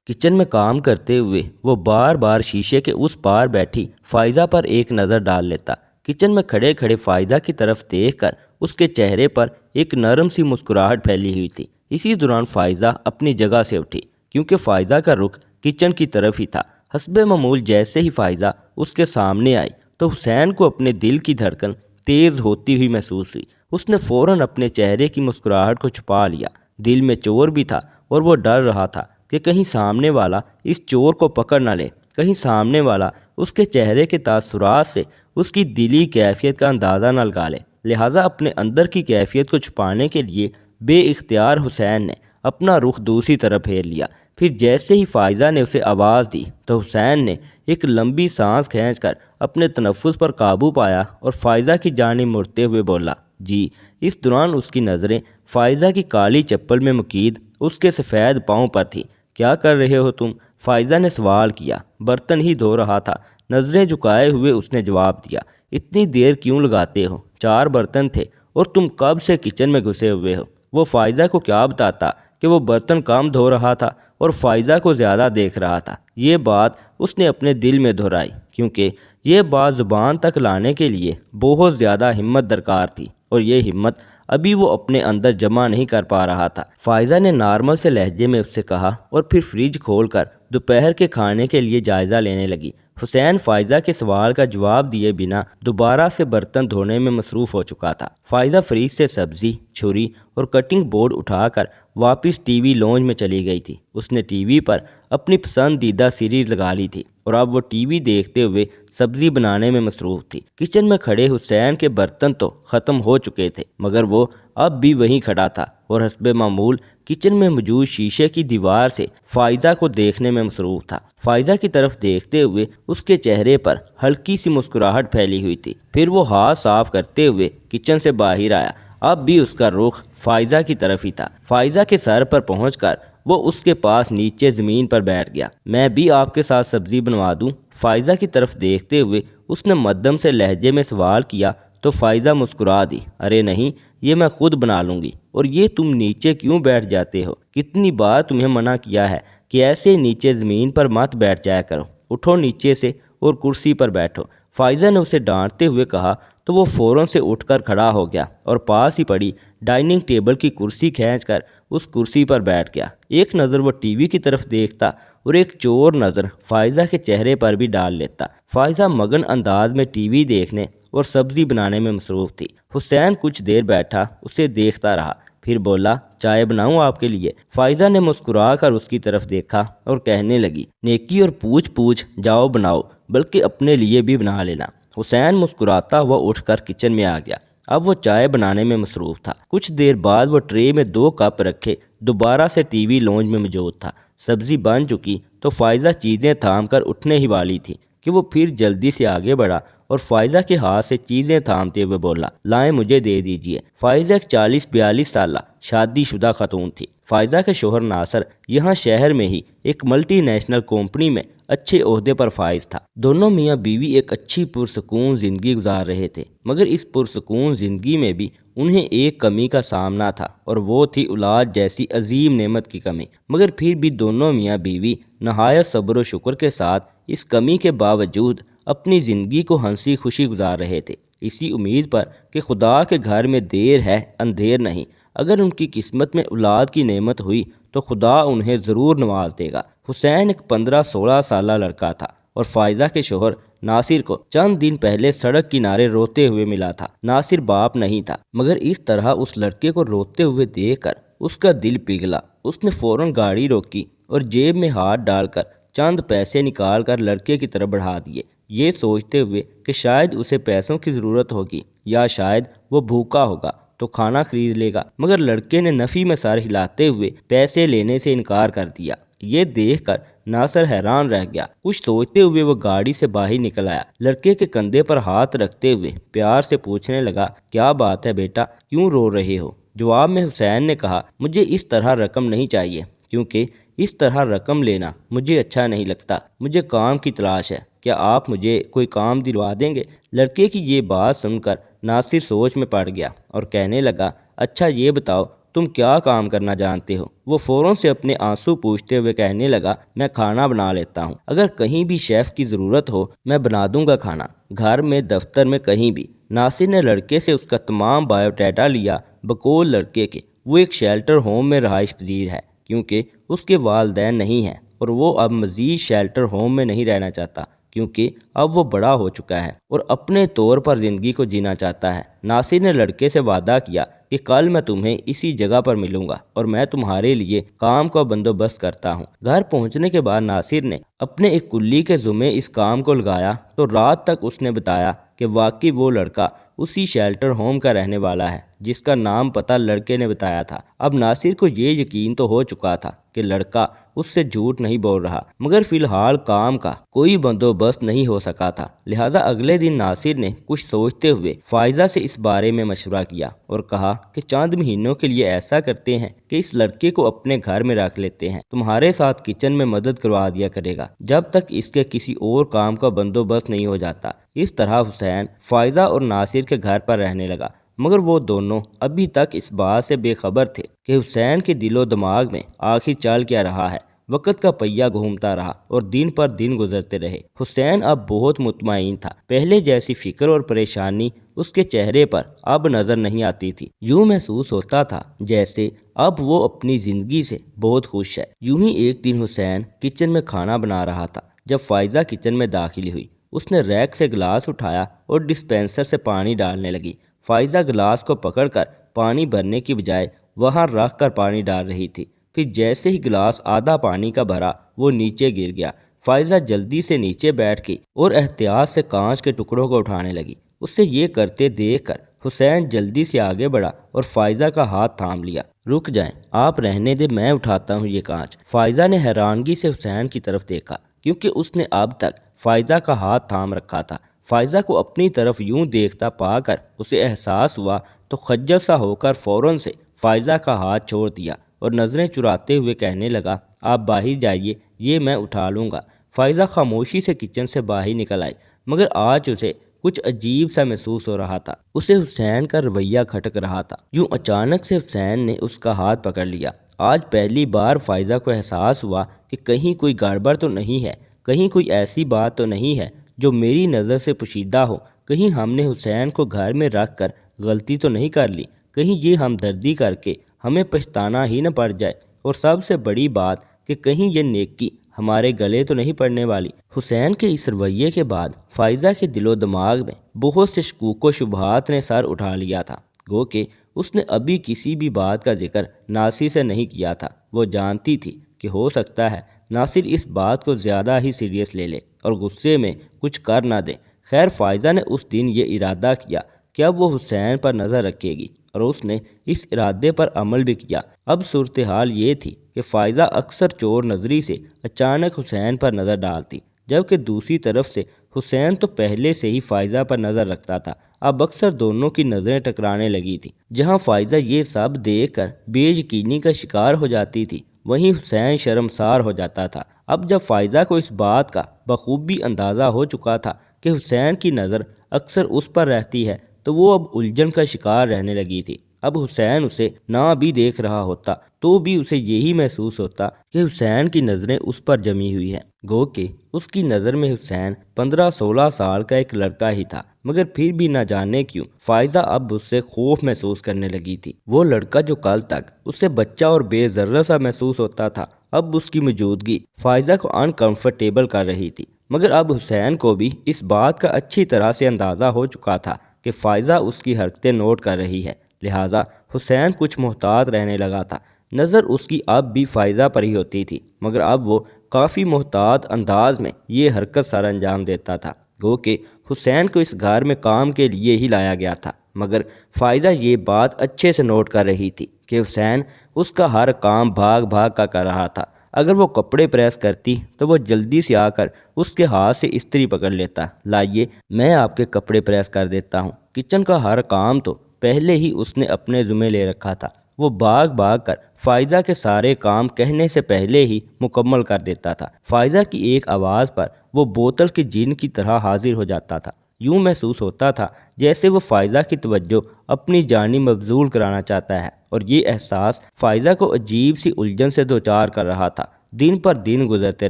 Kitchen میں کام کرتے ہوئے وہ بار بار شیشے کے اس پار بیٹھی فائزہ پر ایک نظر ڈال لیتا۔ کچن میں کھڑے کھڑے فائزہ کی طرف دیکھ کر اس کے چہرے پر ایک نرم سی مسکراہٹ پھیلی ہوئی تھی۔ اسی دوران فائزہ اپنی جگہ سے اٹھی، کیونکہ فائزہ کا رخ کچن کی طرف ہی تھا۔ حسب معمول جیسے ہی فائزہ اس کے سامنے آئی تو حسین کو اپنے دل کی دھڑکن تیز ہوتی ہوئی محسوس ہوئی۔ اس نے فوراً اپنے چہرے کی مسکراہٹ کو چھپا لیا۔ دل میں چور بھی تھا اور وہ ڈر رہا تھا کہ کہیں سامنے والا اس چور کو پکڑ نہ لے، کہیں سامنے والا اس کے چہرے کے تاثرات سے اس کی دلی کیفیت کا اندازہ نہ لگا لے۔ لہٰذا اپنے اندر کی کیفیت کو چھپانے کے لیے بے اختیار حسین نے اپنا رخ دوسری طرف پھیر لیا۔ پھر جیسے ہی فائزہ نے اسے آواز دی تو حسین نے ایک لمبی سانس کھینچ کر اپنے تنفس پر قابو پایا اور فائزہ کی جانب مڑتے ہوئے بولا، جی۔ اس دوران اس کی نظریں فائزہ کی کالی چپل میں مقید اس کے سفید پاؤں پر تھیں۔ کیا کر رہے ہو تم؟ فائزہ نے سوال کیا۔ برتن ہی دھو رہا تھا، نظریں جھکائے ہوئے اس نے جواب دیا۔ اتنی دیر کیوں لگاتے ہو؟ 4 برتن تھے اور تم کب سے کچن میں گھسے ہوئے ہو؟ وہ فائزہ کو کیا بتاتا کہ وہ برتن کم دھو رہا تھا اور فائزہ کو زیادہ دیکھ رہا تھا۔ یہ بات اس نے اپنے دل میں دہرائی، کیونکہ یہ بات زبان تک لانے کے لیے بہت زیادہ ہمت درکار تھی، اور یہ ہمت ابھی وہ اپنے اندر جمع نہیں کر پا رہا تھا۔ فائزہ نے نارمل سے لہجے میں اس سے کہا اور پھر فریج کھول کر دوپہر کے کھانے کے لیے جائزہ لینے لگی۔ حسین فائزہ کے سوال کا جواب دیے بنا دوبارہ سے برتن دھونے میں مصروف ہو چکا تھا۔ فائزہ فریج سے سبزی، چھری اور کٹنگ بورڈ اٹھا کر واپس ٹی وی لونج میں چلی گئی تھی۔ اس نے ٹی وی پر اپنی پسندیدہ سیریز لگا لی تھی اور اب وہ ٹی وی دیکھتے ہوئے سبزی بنانے میں مصروف تھی۔ کچن میں کھڑے حسین کے برتن تو ختم ہو چکے تھے، مگر وہ اب بھی وہیں کھڑا تھا اور حسب معمول کچن میں موجود شیشے کی دیوار سے فائزہ کو دیکھنے میں مصروف تھا۔ فائزہ کی طرف دیکھتے ہوئے اس کے چہرے پر ہلکی سی مسکراہٹ پھیلی ہوئی تھی۔ پھر وہ ہاتھ صاف کرتے ہوئے کچن سے باہر آیا۔ اب بھی اس کا رخ فائزہ کی طرف ہی تھا۔ فائزہ کے سر پر پہنچ کر وہ اس کے پاس نیچے زمین پر بیٹھ گیا۔ میں بھی آپ کے ساتھ سبزی بنوا دوں؟ فائزہ کی طرف دیکھتے ہوئے اس نے مدھم سے لہجے میں سوال کیا تو فائزہ مسکرا دی۔ ارے نہیں، یہ میں خود بنا لوں گی۔ اور یہ تم نیچے کیوں بیٹھ جاتے ہو؟ کتنی بار تمہیں منع کیا ہے کہ ایسے نیچے زمین پر مت بیٹھ جایا کرو۔ اٹھو نیچے سے اور کرسی پر بیٹھو۔ فائزہ نے اسے ڈانٹتے ہوئے کہا تو وہ فوراً سے اٹھ کر کھڑا ہو گیا اور پاس ہی پڑی ڈائننگ ٹیبل کی کرسی کھینچ کر اس کرسی پر بیٹھ گیا۔ ایک نظر وہ ٹی وی کی طرف دیکھتا اور ایک چور نظر فائزہ کے چہرے پر بھی ڈال لیتا۔ فائزہ مگن انداز میں ٹی وی دیکھنے اور سبزی بنانے میں مصروف تھی۔ حسین کچھ دیر بیٹھا اسے دیکھتا رہا، پھر بولا، چائے بناؤں آپ کے لیے؟ فائزہ نے مسکرا کر اس کی طرف دیکھا اور کہنے لگی، نیکی اور پوچھ پوچھ، جاؤ بناؤ، بلکہ اپنے لیے بھی بنا لینا۔ حسین مسکراتا ہوا اٹھ کر کچن میں آ گیا۔ اب وہ چائے بنانے میں مصروف تھا۔ کچھ دیر بعد وہ ٹرے میں 2 کپ رکھے دوبارہ سے ٹی وی لونج میں موجود تھا۔ سبزی بن چکی تو فائزہ چیزیں تھام کر اٹھنے ہی والی تھی کہ وہ پھر جلدی سے آگے بڑھا اور فائزہ کے ہاتھ سے چیزیں تھامتے ہوئے بولا، لائیں مجھے دے دیجیے۔ فائزہ ایک 40-42 سالہ شادی شدہ خاتون تھی۔ فائزہ کے شوہر ناصر یہاں شہر میں ہی ایک ملٹی نیشنل کمپنی میں اچھے عہدے پر فائز تھا۔ دونوں میاں بیوی ایک اچھی پرسکون زندگی گزار رہے تھے، مگر اس پرسکون زندگی میں بھی انہیں ایک کمی کا سامنا تھا، اور وہ تھی اولاد جیسی عظیم نعمت کی کمی۔ مگر پھر بھی دونوں میاں بیوی نہایت صبر و شکر کے ساتھ اس کمی کے باوجود اپنی زندگی کو ہنسی خوشی گزار رہے تھے، اسی امید پر کہ خدا کے گھر میں دیر ہے اندھیر نہیں۔ اگر ان کی قسمت میں اولاد کی نعمت ہوئی تو خدا انہیں ضرور نواز دے گا۔ حسین ایک 15-16 سالہ لڑکا تھا اور فائزہ کے شوہر ناصر کو چند دن پہلے سڑک کنارے روتے ہوئے ملا تھا۔ ناصر باپ نہیں تھا، مگر اس طرح اس لڑکے کو روتے ہوئے دیکھ کر اس کا دل پگھلا۔ اس نے فوراً گاڑی روکی اور جیب میں ہاتھ ڈال کر چند پیسے نکال کر لڑکے کی طرف بڑھا دیے، یہ سوچتے ہوئے کہ شاید اسے پیسوں کی ضرورت ہوگی یا شاید وہ بھوکا ہوگا تو کھانا خرید لے گا۔ مگر لڑکے نے نفی میں سر ہلاتے ہوئے پیسے لینے سے انکار کر دیا۔ یہ دیکھ کر ناصر حیران رہ گیا۔ کچھ سوچتے ہوئے وہ گاڑی سے باہر نکل آیا، لڑکے کے کندھے پر ہاتھ رکھتے ہوئے پیار سے پوچھنے لگا، کیا بات ہے بیٹا، کیوں رو رہے ہو؟ جواب میں حسین نے کہا، مجھے اس طرح رقم نہیں چاہیے، کیونکہ اس طرح رقم لینا مجھے اچھا نہیں لگتا۔ مجھے کام کی تلاش ہے، کیا آپ مجھے کوئی کام دلوا دیں گے؟ لڑکے کی یہ بات سن کر ناصر سوچ میں پڑ گیا اور کہنے لگا، اچھا یہ بتاؤ تم کیا کام کرنا جانتے ہو؟ وہ فوراً سے اپنے آنسو پوچھتے ہوئے کہنے لگا میں کھانا بنا لیتا ہوں، اگر کہیں بھی شیف کی ضرورت ہو میں بنا دوں گا کھانا، گھر میں دفتر میں کہیں بھی۔ ناصر نے لڑکے سے اس کا تمام بایو ڈیٹا لیا، بقول لڑکے کے وہ ایک شیلٹر ہوم میں رہائش پذیر ہے کیونکہ اس کے والدین نہیں ہیں، اور وہ اب مزید شیلٹر ہوم میں نہیں رہنا چاہتا کیونکہ اب وہ بڑا ہو چکا ہے اور اپنے طور پر زندگی کو جینا چاہتا ہے۔ ناصر نے لڑکے سے وعدہ کیا کہ کل میں تمہیں اسی جگہ پر ملوں گا اور میں تمہارے لیے کام کا بندوبست کرتا ہوں۔ گھر پہنچنے کے بعد ناصر نے اپنے ایک کلی کے ذمے اس کام کو لگایا تو رات تک اس نے بتایا کہ واقعی وہ لڑکا اسی شیلٹر ہوم کا رہنے والا ہے جس کا نام پتہ لڑکے نے بتایا تھا۔ اب ناصر کو یہ یقین تو ہو چکا تھا کہ لڑکا اس سے جھوٹ نہیں بول رہا، مگر فی الحال کام کا کوئی بندوبست نہیں ہو سکا تھا، لہٰذا اگلے دن ناصر نے کچھ سوچتے ہوئے فائزہ سے اس بارے میں مشورہ کیا اور کہا کہ چند مہینوں کے لیے ایسا کرتے ہیں کہ اس لڑکے کو اپنے گھر میں رکھ لیتے ہیں، تمہارے ساتھ کچن میں مدد کروا دیا کرے گا جب تک اس کے کسی اور کام کا بندوبست نہیں ہو جاتا۔ اس طرح حسین فائزہ اور ناصر کے گھر پر رہنے لگا، مگر وہ دونوں ابھی تک اس بات سے بے خبر تھے کہ حسین کے دل و دماغ میں آخر چل کیا رہا ہے۔ وقت کا پہیہ گھومتا رہا اور دن پر دن گزرتے رہے۔ حسین اب بہت مطمئن تھا، پہلے جیسی فکر اور پریشانی اس کے چہرے پر اب نظر نہیں آتی تھی، یوں محسوس ہوتا تھا جیسے اب وہ اپنی زندگی سے بہت خوش ہے۔ یوں ہی ایک دن حسین کچن میں کھانا بنا رہا تھا جب فائزہ کچن میں داخل ہوئی۔ اس نے ریک سے گلاس اٹھایا اور ڈسپینسر سے پانی ڈالنے لگی۔ فائزہ گلاس کو پکڑ کر پانی بھرنے کی بجائے وہاں رکھ کر پانی ڈال رہی تھی، پھر جیسے ہی گلاس آدھا پانی کا بھرا وہ نیچے گر گیا۔ فائزہ جلدی سے نیچے بیٹھ گئی اور احتیاط سے کانچ کے ٹکڑوں کو اٹھانے لگی۔ اسے یہ کرتے دیکھ کر حسین جلدی سے آگے بڑھا اور فائزہ کا ہاتھ تھام لیا۔ رک جائیں، آپ رہنے دیں، میں اٹھاتا ہوں یہ کانچ۔ فائزہ نے حیرانگی سے حسین کی طرف دیکھا کیونکہ اس نے اب تک فائزہ کا ہاتھ تھام رکھا تھا۔ فائزہ کو اپنی طرف یوں دیکھتا پا کر اسے احساس ہوا تو خجل سا ہو کر فوراً سے فائزہ کا ہاتھ چھوڑ دیا اور نظریں چراتے ہوئے کہنے لگا آپ باہر جائیے، یہ میں اٹھا لوں گا۔ فائزہ خاموشی سے کچن سے باہر نکل آئی، مگر آج اسے کچھ عجیب سا محسوس ہو رہا تھا، اسے حسین کا رویہ کھٹک رہا تھا۔ یوں اچانک سے حسین نے اس کا ہاتھ پکڑ لیا۔ آج پہلی بار فائزہ کو احساس ہوا کہ کہیں کوئی گڑبڑ تو نہیں ہے، کہیں کوئی ایسی بات تو نہیں ہے جو میری نظر سے پوشیدہ ہو، کہیں ہم نے حسین کو گھر میں رکھ کر غلطی تو نہیں کر لی، کہیں یہ ہمدردی کر کے ہمیں پچھتانا ہی نہ پڑ جائے، اور سب سے بڑی بات کہ کہیں یہ نیکی ہمارے گلے تو نہیں پڑنے والی۔ حسین کے اس رویے کے بعد فائزہ کے دل و دماغ میں بہت سے شکوک و شبہات نے سر اٹھا لیا تھا، گو کہ اس نے ابھی کسی بھی بات کا ذکر ناصر سے نہیں کیا تھا۔ وہ جانتی تھی کہ ہو سکتا ہے ناصر اس بات کو زیادہ ہی سیریس لے لے اور غصے میں کچھ کر نہ دے۔ خیر فائزہ نے اس دن یہ ارادہ کیا کہ اب وہ حسین پر نظر رکھے گی اور اس نے اس ارادے پر عمل بھی کیا۔ اب صورتحال یہ تھی کہ فائزہ اکثر چور نظری سے اچانک حسین پر نظر ڈالتی، جبکہ دوسری طرف سے حسین تو پہلے سے ہی فائزہ پر نظر رکھتا تھا۔ اب اکثر دونوں کی نظریں ٹکرانے لگی تھیں۔ جہاں فائزہ یہ سب دیکھ کر بے یقینی کا شکار ہو جاتی تھی، وہیں حسین شرمسار ہو جاتا تھا۔ اب جب فائزہ کو اس بات کا بخوبی اندازہ ہو چکا تھا کہ حسین کی نظر اکثر اس پر رہتی ہے تو وہ اب الجھن کا شکار رہنے لگی تھی۔ اب حسین اسے نہ بھی دیکھ رہا ہوتا تو بھی اسے یہی محسوس ہوتا کہ حسین کی نظریں اس پر جمی ہوئی ہیں، گو کہ اس کی نظر میں حسین 15-16 سال کا ایک لڑکا ہی تھا، مگر پھر بھی نہ جانے کیوں فائزہ اب اس سے خوف محسوس کرنے لگی تھی۔ وہ لڑکا جو کل تک اسے بچہ اور بے ذرہ سا محسوس ہوتا تھا، اب اس کی موجودگی فائزہ کو انکمفرٹیبل کر رہی تھی، مگر اب حسین کو بھی اس بات کا اچھی طرح سے اندازہ ہو چکا تھا کہ فائزہ اس کی حرکتیں نوٹ کر رہی ہے، لہٰذا حسین کچھ محتاط رہنے لگا تھا۔ نظر اس کی اب بھی فائزہ پر ہی ہوتی تھی، مگر اب وہ کافی محتاط انداز میں یہ حرکت سر انجام دیتا تھا، گو کہ حسین کو اس گھر میں کام کے لیے ہی لایا گیا تھا، مگر فائزہ یہ بات اچھے سے نوٹ کر رہی تھی کہ حسین اس کا ہر کام بھاگ بھاگ کر رہا تھا۔ اگر وہ کپڑے پریس کرتی تو وہ جلدی سے آ کر اس کے ہاتھ سے استری پکڑ لیتا، لائیے میں آپ کے کپڑے پریس کر دیتا ہوں۔ کچن کا ہر کام تو پہلے ہی اس نے اپنے ذمہ لے رکھا تھا، وہ بھاگ بھاگ کر فائزہ کے سارے کام کہنے سے پہلے ہی مکمل کر دیتا تھا۔ فائزہ کی ایک آواز پر وہ بوتل کے جن کی طرح حاضر ہو جاتا تھا، یوں محسوس ہوتا تھا جیسے وہ فائزہ کی توجہ اپنی جانب مبذول کرانا چاہتا ہے، اور یہ احساس فائزہ کو عجیب سی الجھن سے دوچار کر رہا تھا۔ دن پر دن گزرتے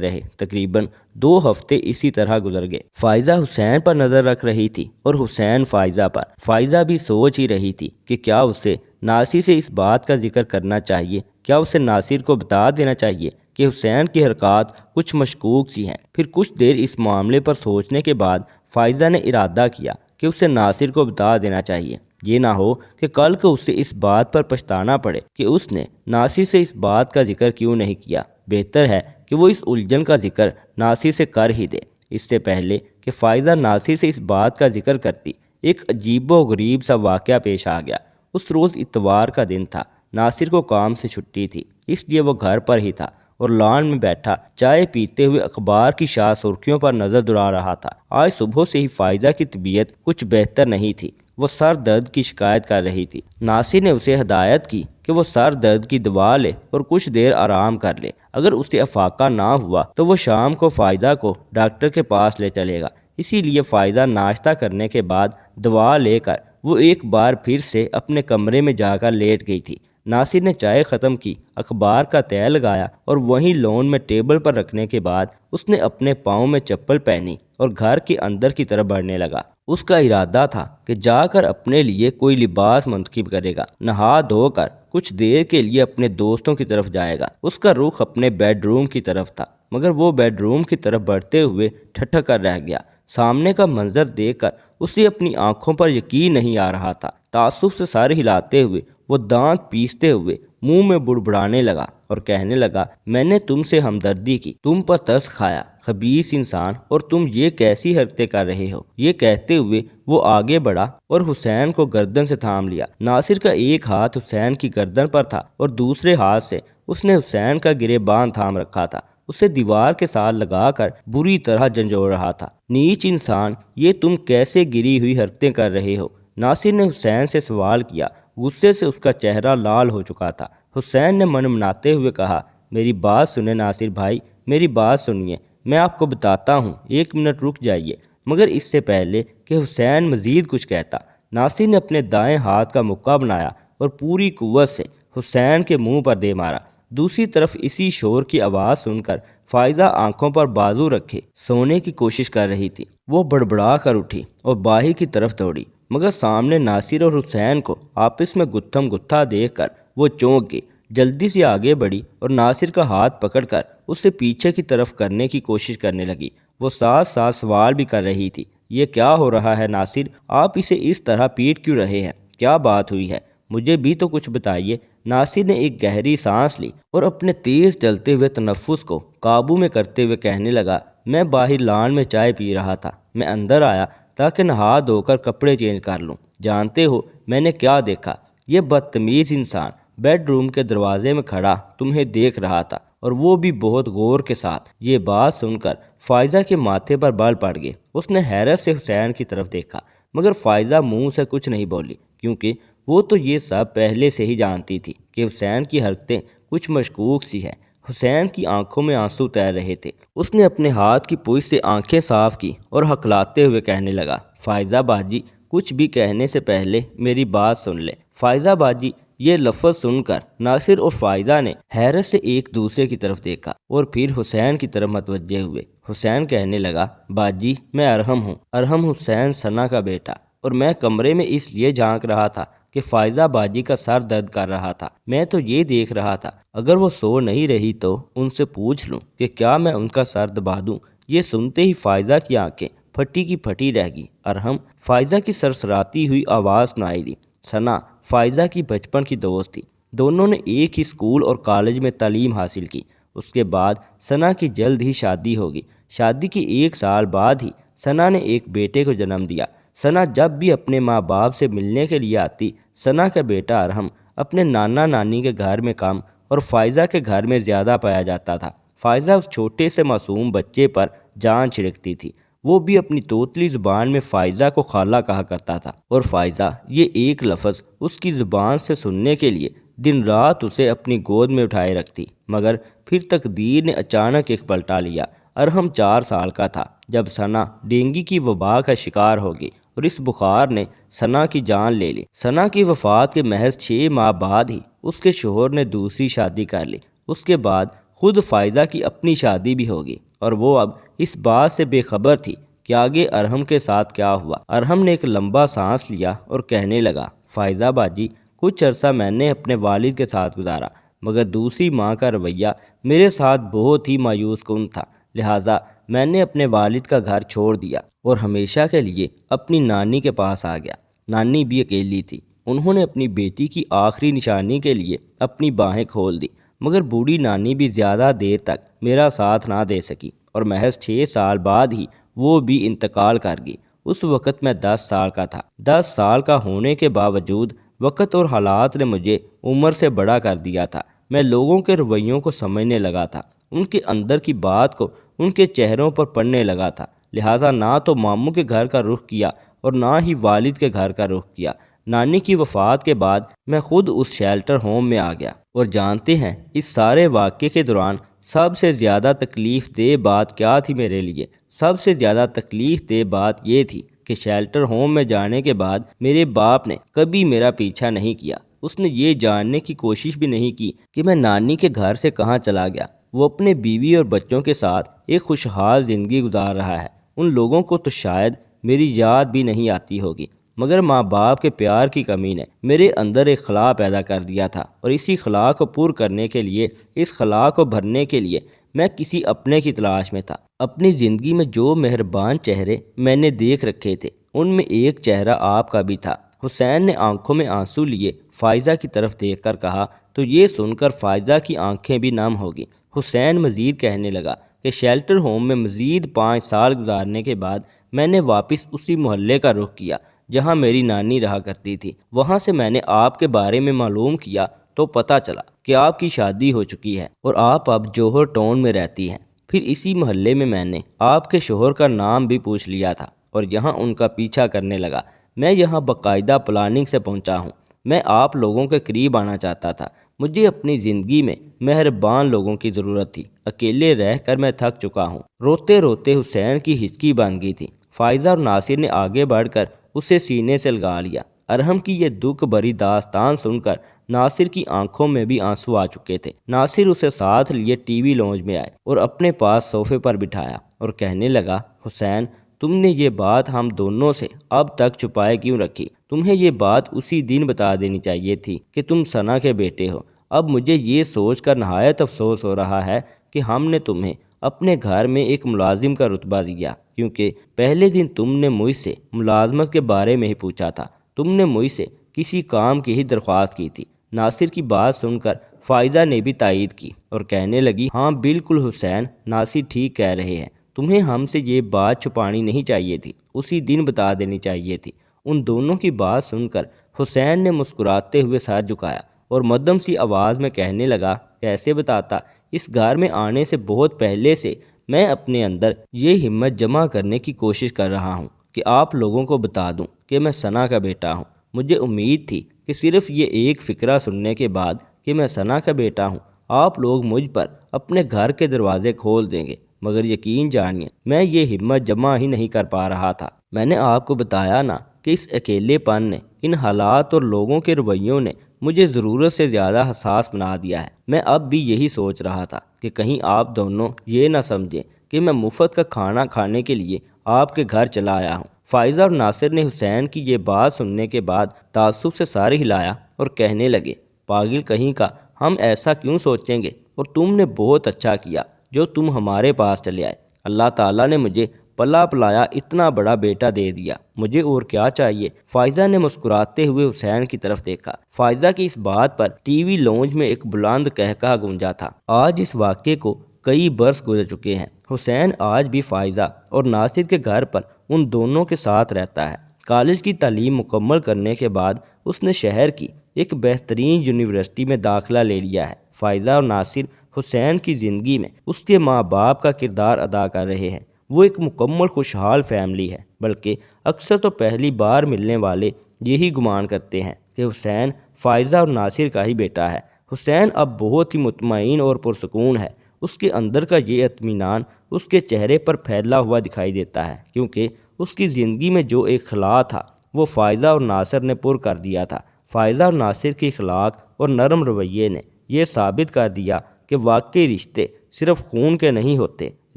رہے، تقریباً 2 ہفتے اسی طرح گزر گئے۔ فائزہ حسین پر نظر رکھ رہی تھی اور حسین فائزہ پر۔ فائزہ بھی سوچ ہی رہی تھی کہ کیا اسے ناصر سے اس بات کا ذکر کرنا چاہیے، کیا اسے ناصر کو بتا دینا چاہیے کہ حسین کی حرکات کچھ مشکوک سی ہیں۔ پھر کچھ دیر اس معاملے پر سوچنے کے بعد فائزہ نے ارادہ کیا کہ اسے ناصر کو بتا دینا چاہیے۔ یہ نہ ہو کہ کل کو اسے اس بات پر پچھتانا پڑے کہ اس نے ناصر سے اس بات کا ذکر کیوں نہیں کیا۔ بہتر ہے کہ وہ اس الجھن کا ذکر ناصر سے کر ہی دے۔ اس سے پہلے کہ فائزہ ناصر سے اس بات کا ذکر کرتی، ایک عجیب و غریب سا واقعہ پیش آ گیا۔ اس روز اتوار کا دن تھا، ناصر کو کام سے چھٹی تھی، اس لیے وہ گھر پر ہی تھا اور لان میں بیٹھا چائے پیتے ہوئے اخبار کی شاہ سرخیوں پر نظر دوڑا رہا تھا۔ آج صبح سے ہی فائزہ کی طبیعت کچھ بہتر نہیں تھی، وہ سر درد کی شکایت کر رہی تھی۔ ناصر نے اسے ہدایت کی کہ وہ سر درد کی دوا لے اور کچھ دیر آرام کر لے، اگر اسے افاقہ نہ ہوا تو وہ شام کو فائزہ کو ڈاکٹر کے پاس لے چلے گا۔ اسی لیے فائزہ ناشتہ کرنے کے بعد دوا لے کر وہ ایک بار پھر سے اپنے کمرے میں جا کر لیٹ گئی تھی۔ ناصر نے چائے ختم کی، اخبار کا تہہ لگایا اور وہیں لون میں ٹیبل پر رکھنے کے بعد اس نے اپنے پاؤں میں چپل پہنی اور گھر کے اندر کی طرف بڑھنے لگا۔ اس کا ارادہ تھا کہ جا کر اپنے لیے کوئی لباس منتخب کرے گا، نہا دھو کر کچھ دیر کے لیے اپنے دوستوں کی طرف جائے گا۔ اس کا رخ اپنے بیڈ روم کی طرف تھا، مگر وہ بیڈ روم کی طرف بڑھتے ہوئے ٹھٹک کر رہ گیا۔ سامنے کا منظر دیکھ کر اسے اپنی آنکھوں پر یقین نہیں آ رہا تھا۔ تعصب سے سر ہلاتے ہوئے وہ دانت پیستے ہوئے منہ میں بڑبڑانے لگا اور کہنے لگا، میں نے تم سے ہمدردی کی، تم پر ترس کھایا، خبیث انسان، اور تم یہ کیسی حرکتیں کر رہے ہو۔ یہ کہتے ہوئے وہ آگے بڑھا اور حسین کو گردن سے تھام لیا۔ ناصر کا ایک ہاتھ حسین کی گردن پر تھا اور دوسرے ہاتھ سے اس نے حسین کا گریبان تھام رکھا تھا، اسے دیوار کے ساتھ لگا کر بری طرح جھنجھوڑ رہا تھا۔ نیچ انسان، یہ تم کیسے گری ہوئی حرکتیں کر رہے ہو؟ ناصر نے حسین سے سوال کیا۔ غصے سے اس کا چہرہ لال ہو چکا تھا۔ حسین نے منمناتے ہوئے کہا، میری بات سنیں ناصر بھائی، میری بات سنیے، میں آپ کو بتاتا ہوں، 1 منٹ رک جائیے۔ مگر اس سے پہلے کہ حسین مزید کچھ کہتا، ناصر نے اپنے دائیں ہاتھ کا مکہ بنایا اور پوری قوت سے حسین کے منہ پر دے مارا۔ دوسری طرف اسی شور کی آواز سن کر فائزہ آنکھوں پر بازو رکھے سونے کی کوشش کر رہی تھی۔ وہ بڑبڑا کر اٹھی اور باہر کی طرف دوڑی، مگر سامنے ناصر اور حسین کو آپس میں گتھم گتھا دیکھ کر وہ چونک گئی۔ جلدی سے آگے بڑھی اور ناصر کا ہاتھ پکڑ کر اسے پیچھے کی طرف کرنے کی کوشش کرنے لگی۔ وہ ساتھ ساتھ سوال بھی کر رہی تھی، یہ کیا ہو رہا ہے ناصر؟ آپ اسے اس طرح پیٹ کیوں رہے ہیں؟ کیا بات ہوئی ہے؟ مجھے بھی تو کچھ بتائیے۔ ناصر نے ایک گہری سانس لی اور اپنے تیز چلتے ہوئے تنفس کو قابو میں کرتے ہوئے کہنے لگا، میں باہر لان میں چائے پی رہا تھا، میں اندر آیا تاکہ نہا دھو کر کپڑے چینج کر لوں۔ جانتے ہو میں نے کیا دیکھا؟ یہ بدتمیز انسان بیڈ روم کے دروازے میں کھڑا تمہیں دیکھ رہا تھا، اور وہ بھی بہت غور کے ساتھ۔ یہ بات سن کر فائزہ کے ماتھے پر بال پڑ گئے۔ اس نے حیرت سے حسین کی طرف دیکھا، مگر فائزہ منہ سے کچھ نہیں بولی، کیونکہ وہ تو یہ سب پہلے سے ہی جانتی تھی کہ حسین کی حرکتیں کچھ مشکوک سی ہیں۔ حسین کی آنکھوں میں آنسو تیر رہے تھے۔ اس نے اپنے ہاتھ کی پوچھ سے آنکھیں صاف کی اور ہکلاتے ہوئے کہنے لگا، فائزہ باجی، کچھ بھی کہنے سے پہلے میری بات سن لے۔ فائزہ باجی، یہ لفظ سن کر ناصر اور فائزہ نے حیرت سے ایک دوسرے کی طرف دیکھا اور پھر حسین کی طرف متوجہ ہوئے۔ حسین کہنے لگا، باجی میں ارحم ہوں، ارحم حسین ثنا کا بیٹا، اور میں کمرے میں اس لیے جھانک رہا تھا کہ فائزہ باجی کا سر درد کر رہا تھا۔ میں تو یہ دیکھ رہا تھا اگر وہ سو نہیں رہی تو ان سے پوچھ لوں کہ کیا میں ان کا سر دبا دوں۔ یہ سنتے ہی فائزہ کی آنکھیں پھٹی کی پھٹی رہ گئی۔ ارحم، فائزہ کی سرسراتی ہوئی آواز سنائی دی۔ ثنا فائزہ کی بچپن کی دوست تھی، دونوں نے ایک ہی اسکول اور کالج میں تعلیم حاصل کی۔ اس کے بعد ثنا کی جلد ہی شادی ہوگی۔ شادی کے 1 سال بعد ہی ثنا نے ایک بیٹے کو جنم دیا۔ ثنا جب بھی اپنے ماں باپ سے ملنے کے لیے آتی، ثنا کا بیٹا ارحم اپنے نانا نانی کے گھر میں کم اور فائزہ کے گھر میں زیادہ پایا جاتا تھا۔ فائزہ اس چھوٹے سے معصوم بچے پر جان چھڑکتی تھی۔ وہ بھی اپنی توتلی زبان میں فائزہ کو خالہ کہا کرتا تھا، اور فائزہ یہ ایک لفظ اس کی زبان سے سننے کے لیے دن رات اسے اپنی گود میں اٹھائے رکھتی۔ مگر پھر تقدیر نے اچانک ایک پلٹا لیا۔ ارحم 4 سال کا تھا جب ثنا ڈینگی کی وبا کا شکار ہوگی اور اس بخار نے ثنا کی جان لے لی۔ ثنا کی وفات کے محض 6 ماہ بعد ہی اس کے شوہر نے دوسری شادی کر لی۔ اس کے بعد خود فائزہ کی اپنی شادی بھی ہوگی اور وہ اب اس بات سے بے خبر تھی کہ آگے ارحم کے ساتھ کیا ہوا۔ ارحم نے ایک لمبا سانس لیا اور کہنے لگا، فائزہ باجی، کچھ عرصہ میں نے اپنے والد کے ساتھ گزارا، مگر دوسری ماں کا رویہ میرے ساتھ بہت ہی مایوس کن تھا، لہٰذا میں نے اپنے والد کا گھر چھوڑ دیا اور ہمیشہ کے لیے اپنی نانی کے پاس آ گیا۔ نانی بھی اکیلی تھی، انہوں نے اپنی بیٹی کی آخری نشانی کے لیے اپنی باہیں کھول دی، مگر بوڑھی نانی بھی زیادہ دیر تک میرا ساتھ نہ دے سکی اور محض 6 سال بعد ہی وہ بھی انتقال کر گئی۔ اس وقت میں 10 سال کا تھا۔ 10 سال کا ہونے کے باوجود وقت اور حالات نے مجھے عمر سے بڑا کر دیا تھا۔ میں لوگوں کے رویوں کو سمجھنے لگا تھا، ان کے اندر کی بات کو ان کے چہروں پر پڑھنے لگا تھا، لہٰذا نہ تو ماموں کے گھر کا رخ کیا اور نہ ہی والد کے گھر کا رخ کیا۔ نانی کی وفات کے بعد میں خود اس شیلٹر ہوم میں آ گیا، اور جانتے ہیں اس سارے واقعے کے دوران سب سے زیادہ تکلیف دہ بات کیا تھی میرے لیے؟ سب سے زیادہ تکلیف دہ بات یہ تھی کہ شیلٹر ہوم میں جانے کے بعد میرے باپ نے کبھی میرا پیچھا نہیں کیا۔ اس نے یہ جاننے کی کوشش بھی نہیں کی کہ میں نانی کے گھر سے کہاں چلا گیا۔ وہ اپنے بیوی اور بچوں کے ساتھ ایک خوشحال زندگی گزار رہا ہے۔ ان لوگوں کو تو شاید میری یاد بھی نہیں آتی ہوگی، مگر ماں باپ کے پیار کی کمی نے میرے اندر ایک خلا پیدا کر دیا تھا، اور اسی خلا کو پور کرنے کے لیے، اس خلا کو بھرنے کے لیے میں کسی اپنے کی تلاش میں تھا۔ اپنی زندگی میں جو مہربان چہرے میں نے دیکھ رکھے تھے، ان میں ایک چہرہ آپ کا بھی تھا۔ حسین نے آنکھوں میں آنسو لیے فائزہ کی طرف دیکھ کر کہا تو یہ سن کر فائزہ کی آنکھیں بھی نم ہو گئیں۔ حسین مزید کہنے لگا کہ شیلٹر ہوم میں مزید 5 سال گزارنے کے بعد میں نے واپس اسی محلے کا رخ کیا جہاں میری نانی رہا کرتی تھی۔ وہاں سے میں نے آپ کے بارے میں معلوم کیا تو پتہ چلا کہ آپ کی شادی ہو چکی ہے اور آپ اب جوہر ٹاؤن میں رہتی ہیں۔ پھر اسی محلے میں نے آپ کے شوہر کا نام بھی پوچھ لیا تھا اور یہاں ان کا پیچھا کرنے لگا۔ میں یہاں باقاعدہ پلاننگ سے پہنچا ہوں۔ میں آپ لوگوں کے قریب آنا چاہتا تھا۔ مجھے اپنی زندگی میں مہربان لوگوں کی ضرورت تھی۔ اکیلے رہ کر میں تھک چکا ہوں۔ روتے روتے حسین کی ہچکی بن گئی تھی۔ فائزہ اور ناصر نے آگے بڑھ کر اسے سینے سے لگا لیا۔ ارحم کی یہ دکھ بھری داستان سن کر ناصر کی آنکھوں میں بھی آنسو آ چکے تھے۔ ناصر اسے ساتھ لیے ٹی وی لانج میں آئے اور اپنے پاس صوفے پر بٹھایا اور کہنے لگا، حسین، تم نے یہ بات ہم دونوں سے اب تک چھپائے کیوں رکھی؟ تمہیں یہ بات اسی دن بتا دینی چاہیے تھی کہ تم ثنا کے بیٹے ہو۔ اب مجھے یہ سوچ کر نہایت افسوس ہو رہا ہے کہ ہم نے تمہیں اپنے گھر میں ایک ملازم کا رتبہ دیا، کیونکہ پہلے دن تم نے مجھ سے ملازمت کے بارے میں ہی پوچھا تھا۔ تم نے مجھ سے کسی کام کی ہی درخواست کی تھی۔ ناصر کی بات سن کر فائزہ نے بھی تائید کی اور کہنے لگی، ہاں بالکل حسین، ناصر ٹھیک کہہ رہے ہیں، تمہیں ہم سے یہ بات چھپانی نہیں چاہیے تھی، اسی دن بتا دینی چاہیے تھی۔ ان دونوں کی بات سن کر حسین نے مسکراتے ہوئے سر جھکایا اور مدھم سی آواز میں کہنے لگا، کیسے بتاتا؟ اس گھر میں آنے سے بہت پہلے سے میں اپنے اندر یہ ہمت جمع کرنے کی کوشش کر رہا ہوں کہ آپ لوگوں کو بتا دوں کہ میں ثنا کا بیٹا ہوں۔ مجھے امید تھی کہ صرف یہ ایک فقرہ سننے کے بعد کہ میں ثنا کا بیٹا ہوں، آپ لوگ مجھ پر اپنے گھر کے دروازے کھول دیں گے، مگر یقین جانیے میں یہ ہمت جمع ہی نہیں کر پا رہا تھا۔ میں نے آپ کو بتایا نا کہ اس اکیلے پن نے، ان حالات اور لوگوں کے رویوں نے مجھے ضرورت سے زیادہ حساس بنا دیا ہے۔ میں اب بھی یہی سوچ رہا تھا کہ کہیں آپ دونوں یہ نہ سمجھیں کہ میں مفت کا کھانا کھانے کے لیے آپ کے گھر چلا آیا ہوں۔ فائزہ اور ناصر نے حسین کی یہ بات سننے کے بعد تعصب سے سر ہلایا اور کہنے لگے، پاگل کہیں کا، ہم ایسا کیوں سوچیں گے، اور تم نے بہت اچھا کیا جو تم ہمارے پاس چلے آئے۔ اللہ تعالیٰ نے مجھے پلا پلایا اتنا بڑا بیٹا دے دیا، مجھے اور کیا چاہیے؟ فائزہ نے مسکراتے ہوئے حسین کی طرف دیکھا۔ فائزہ کی اس بات پر ٹی وی لانج میں ایک بلند قہقہ گونجا تھا۔ آج اس واقعے کو کئی برس گزر چکے ہیں۔ حسین آج بھی فائزہ اور ناصر کے گھر پر ان دونوں کے ساتھ رہتا ہے۔ کالج کی تعلیم مکمل کرنے کے بعد اس نے شہر کی ایک بہترین یونیورسٹی میں داخلہ لے لیا ہے۔ فائزہ اور ناصر حسین کی زندگی میں اس کے ماں باپ کا کردار ادا کر رہے ہیں۔ وہ ایک مکمل خوشحال فیملی ہے، بلکہ اکثر تو پہلی بار ملنے والے یہی گمان کرتے ہیں کہ حسین فائزہ اور ناصر کا ہی بیٹا ہے۔ حسین اب بہت ہی مطمئن اور پرسکون ہے۔ اس کے اندر کا یہ اطمینان اس کے چہرے پر پھیلا ہوا دکھائی دیتا ہے، کیونکہ اس کی زندگی میں جو ایک خلا تھا وہ فائزہ اور ناصر نے پر کر دیا تھا۔ فائزہ اور ناصر کی اخلاق اور نرم رویے نے یہ ثابت کر دیا کہ واقعی رشتے صرف خون کے نہیں ہوتے،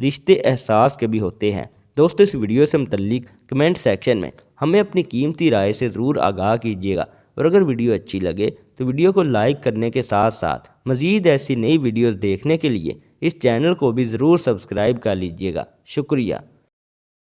رشتے احساس کے بھی ہوتے ہیں۔ دوستو، اس ویڈیو سے متعلق کمنٹ سیکشن میں ہمیں اپنی قیمتی رائے سے ضرور آگاہ کیجیے گا، اور اگر ویڈیو اچھی لگے تو ویڈیو کو لائک کرنے کے ساتھ ساتھ مزید ایسی نئی ویڈیوز دیکھنے کے لیے اس چینل کو بھی ضرور سبسکرائب کر لیجیے گا۔ شکریہ۔